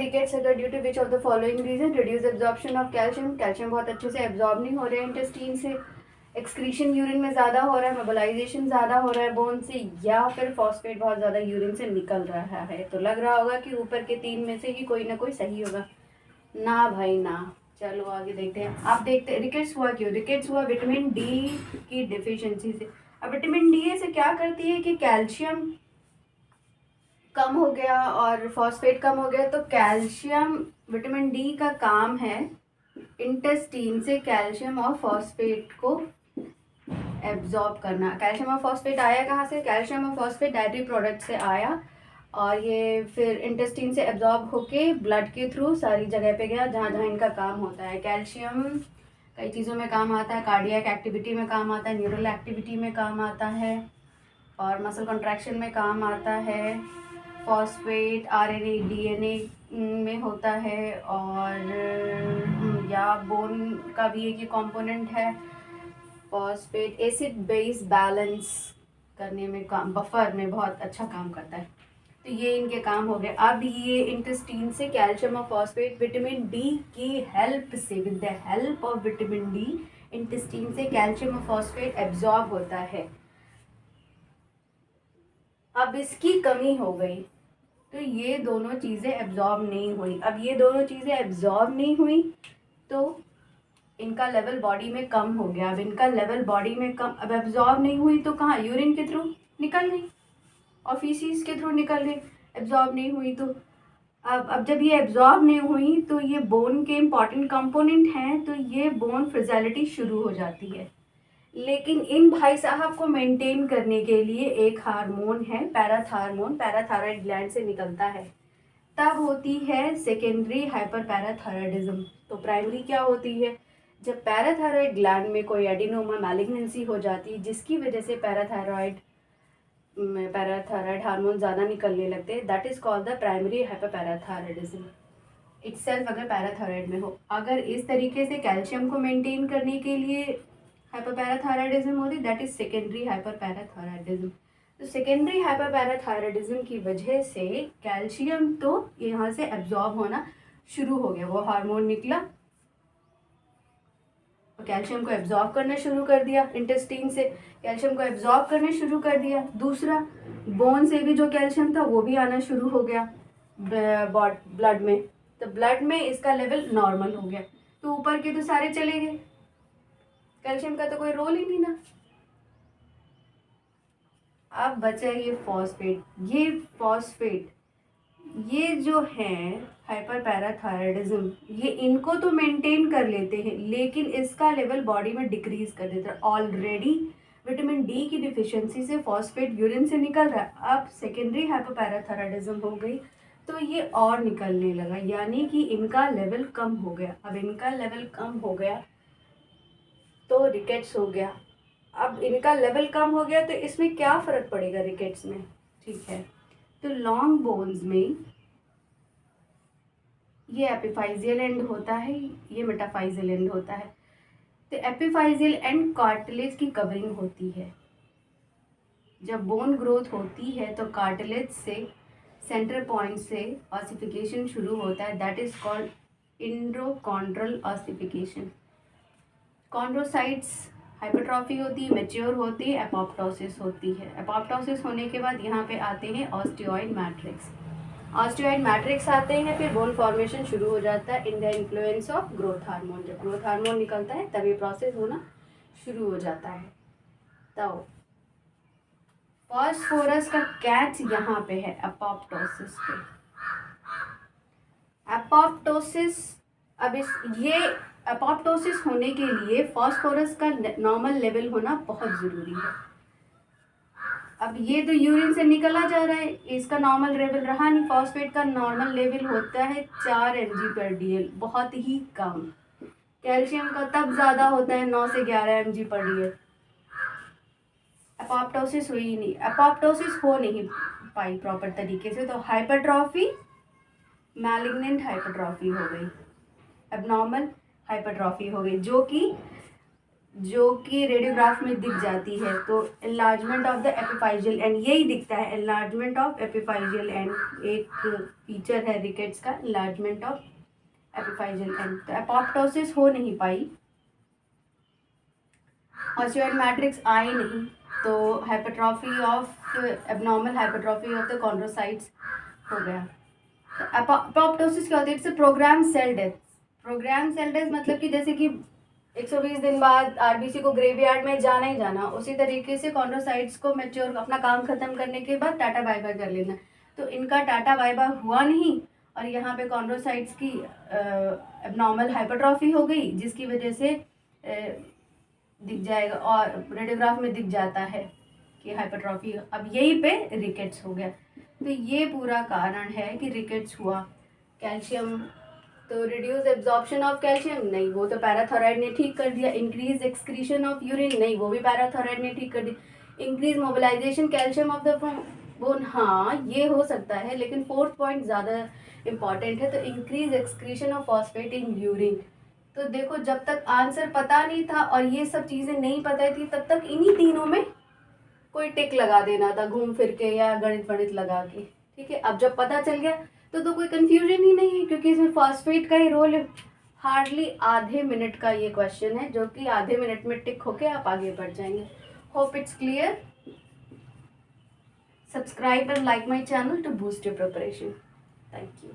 Rickets अगर due to which of the following reason reduce absorption of calcium, calcium बहुत अच्छे से absorb नहीं हो रहे हैं इंटेस्टीन से, एक्सक्रीशन यूरिन में ज़्यादा हो रहा है, मोबिलाइजेशन ज़्यादा हो रहा है बोन से, या फिर फॉस्फेट बहुत ज़्यादा यूरिन से निकल रहा है। तो लग रहा होगा कि ऊपर के 3 में से ही कोई ना कोई सही होगा। ना भाई ना। चलो आगे देखते हैं। आप देखते हैं रिकेट्स हुआ क्यों। रिकेट्स हुआ विटामिन डी की डिफिशियंसी से। अब विटामिन डी से क्या करती है कि कैल्शियम कम हो गया और फॉस्फेट कम हो गया, तो कैल्शियम, विटामिन डी का काम है इंटेस्टीन से कैल्शियम और फॉस्फेट को एब्जॉर्ब करना। कैल्शियम और फॉस्फेट आया कहाँ से? कैल्शियम और फॉस्फेट डाइटरी प्रोडक्ट से आया और ये फिर इंटेस्टीन से एब्जॉर्ब होके ब्लड के थ्रू सारी जगह पे गया जहाँ जहाँ इनका काम होता है। कैल्शियम कई चीज़ों में काम आता है, कार्डियक एक्टिविटी में काम आता है, न्यूरल एक्टिविटी में काम आता है और मसल कॉन्ट्रैक्शन में काम आता है। फॉस्फेट आरएनए डीएनए में होता है और या बोन का भी एक ये कंपोनेंट है। फॉस्फेट एसिड बेस बैलेंस करने में काम, बफर में बहुत अच्छा काम करता है। तो ये इनके काम हो गए। अब ये इंटेस्टीन से कैल्शियम और फॉस्फेट विटामिन डी की हेल्प से, with the help of vitamin D, intestine से कैल्शियम और फॉस्फेट एब्जॉर्ब होता है। अब इसकी कमी हो गई तो ये दोनों चीज़ें एब्जॉर्ब नहीं हुई। अब ये दोनों चीज़ें एब्जॉर्ब नहीं हुई तो इनका लेवल बॉडी में कम हो गया। अब इनका लेवल बॉडी में कम, अब एब्जॉर्ब नहीं हुई तो कहाँ? यूरिन के थ्रू निकल गई और फीसिस के थ्रू निकल गई। एब्जॉर्ब नहीं हुई तो अब जब ये एब्जॉर्ब नहीं हुई तो ये बोन के इम्पॉर्टेंट कंपोनेंट हैं, तो ये बोन फ्रेजाइलिटी शुरू हो जाती है। लेकिन इन भाई साहब को मेंटेन करने के लिए एक हार्मोन है पैराथार्मोन, पैराथायरॉयड ग्लैंड से निकलता है। तब होती है सेकेंडरी हाइपरपैराथायरॉयडिज्म। तो प्राइमरी क्या होती है? जब पैराथायरॉयड ग्लैंड में कोई एडिनोमा मैलिग्नेंसी हो जाती है जिसकी वजह से पैराथायरॉयड हार्मोन ज़्यादा निकलने लगते हैं, that is called the primary hyperparathyroidism. Itself अगर पैराथायरॉयड में हो, अगर इस तरीके से कैल्शियम को मेंटेन करने के लिए हाइपरपैराथायरॉयडिज्म होती, दैट इज सेकेंडरी हाइपरपैराथायरॉयडिज्म। तो सेकेंडरी हाइपरपैराथायरॉयडिज्म की वजह से कैल्शियम तो यहाँ से एब्जॉर्ब होना शुरू हो गया, वो हार्मोन निकला कैल्शियम को एब्जॉर्ब करना शुरू कर दिया, इंटेस्टीन से कैल्शियम को एब्जॉर्ब करना शुरू कर दिया। दूसरा, बोन से भी जो कैल्शियम था वो भी आना शुरू हो गया ब्लड में, तो ब्लड में इसका लेवल नॉर्मल हो गया। तो ऊपर के तो सारे चले गए, कैल्शियम का तो कोई रोल ही नहीं ना। अब बचा ये फॉस्फेट। ये फॉस्फेट ये जो है हाइपरपैराथायरॉयडिज्म, ये इनको तो मेंटेन कर लेते हैं लेकिन इसका लेवल बॉडी में डिक्रीज कर देता है। ऑलरेडी विटामिन डी की डिफिशियंसी से फॉस्फेट यूरिन से निकल रहा है, अब सेकेंडरी हाइपरपैराथायरॉयडिज्म हो गई तो ये और निकलने लगा, यानी कि इनका लेवल कम हो गया। अब इनका लेवल कम हो गया तो रिकेट्स हो गया। अब इनका लेवल कम हो गया तो इसमें क्या फ़र्क पड़ेगा रिकेट्स में? ठीक है, तो लॉन्ग बोन्स में ये एपिफाइजियल एंड होता है, ये मेटाफाइजियल एंड होता है। तो एपिफाइजियल एंड कार्टिलेज की कवरिंग होती है। जब बोन ग्रोथ होती है तो कार्टिलेज से सेंटर पॉइंट से ऑसिफिकेशन शुरू होता है, that is called endochondral ossification. Chondrocytes hypertrophy होती है, मैच्योर होती है, एपोप्टोसिस होती है। एपोप्टोसिस होने के बाद यहाँ पे आते हैं ऑस्टियोइड मैट्रिक्स। ऑस्टियोइड मैट्रिक्स आते हैं, फिर बोन फॉर्मेशन शुरू हो जाता है in the influence of growth hormone. जब ग्रोथ हार्मोन निकलता है तब ये प्रोसेस होना शुरू हो जाता है। तो फॉस्फोरस का कैच यहाँ पे है एपोप्टोसिस पे। एपोप्टोसिस, अब इस ये एपोप्टोसिस होने के लिए फॉस्फोरस का नॉर्मल लेवल होना बहुत ज़रूरी है। अब ये तो यूरिन से निकला जा रहा है, इसका नॉर्मल लेवल रहा नहीं। फॉस्फेट का नॉर्मल लेवल होता है 4 mg/dl, बहुत ही कम। कैल्शियम का तब ज़्यादा होता है 9 से 11 mg/dl। एपोप्टोसिस हुई नहीं, एपोप्टोसिस हो नहीं पाई प्रॉपर तरीके से, तो हाइपरट्रॉफी, मैलिग्नेंट हाइपरट्रॉफी हो गई, एबनॉर्मल हाइपरट्रॉफी हो गई, जो कि जो कि रेडियोग्राफ में दिख जाती है। तो enlargement of the epiphyseal end, यही दिखता है एनलार्जमेंट ऑफ एपिफाइजियल एंड, एक फीचर है रिकेट्स का, एनलार्जमेंट ऑफ एपिफाइजियल एंड। तो एपोप्टोसिस हो नहीं पाई, ऑस्टियोइड मैट्रिक्स आई नहीं, तो hypertrophy of, abnormal hypertrophy of the chondrocytes हो गया। तो एपोप्टोसिस क्या होती है? It's a program cell death. Program cell death मतलब कि जैसे कि 120 दिन बाद आरबीसी को ग्रेवयार्ड में जाना ही जाना, उसी तरीके से कॉन्ड्रोसाइट्स को मैच्योर अपना काम खत्म करने के बाद टाटा बाय बाय कर लेना। तो इनका टाटा बाय बाय हुआ नहीं, और यहाँ पे कॉन्ड्रोसाइट्स की एबनॉर्मल हाइपरट्रॉफी हो गई, जिसकी वजह से दिख जाएगा और रेडियोग्राफ में दिख जाता है कि हाइपरट्रॉफी। अब यहीं पे रिकेट्स हो गया। तो ये पूरा कारण है कि रिकेट्स हुआ। कैल्शियम, तो रिड्यूस एब्जॉर्प्शन ऑफ कैल्शियम, नहीं, वो तो पैराथायराइड ने ठीक कर दिया। इंक्रीज एक्सक्रीशन ऑफ यूरिन, नहीं, वो भी पैराथायराइड ने ठीक कर दिया। Increase mobilization calcium of the bone, हाँ ये हो सकता है, लेकिन फोर्थ पॉइंट ज़्यादा इंपॉर्टेंट है। तो increase excretion of phosphate in urine. तो देखो, जब तक आंसर पता नहीं था और ये सब चीज़ें नहीं पता थी, तब तक इन्हीं तीनों में कोई टिक लगा देना था घूम फिर के या गणित वणित लगा के, ठीक है। अब जब पता चल गया तो कोई कंफ्यूजन ही नहीं है, क्योंकि इसमें फॉस्फेट का ही रोल है। हार्डली आधे मिनट का ये क्वेश्चन है, जो कि आधे मिनट में टिक होके आप आगे बढ़ जाएंगे। Hope it's clear. Subscribe and like my channel to boost your preparation. Thank you.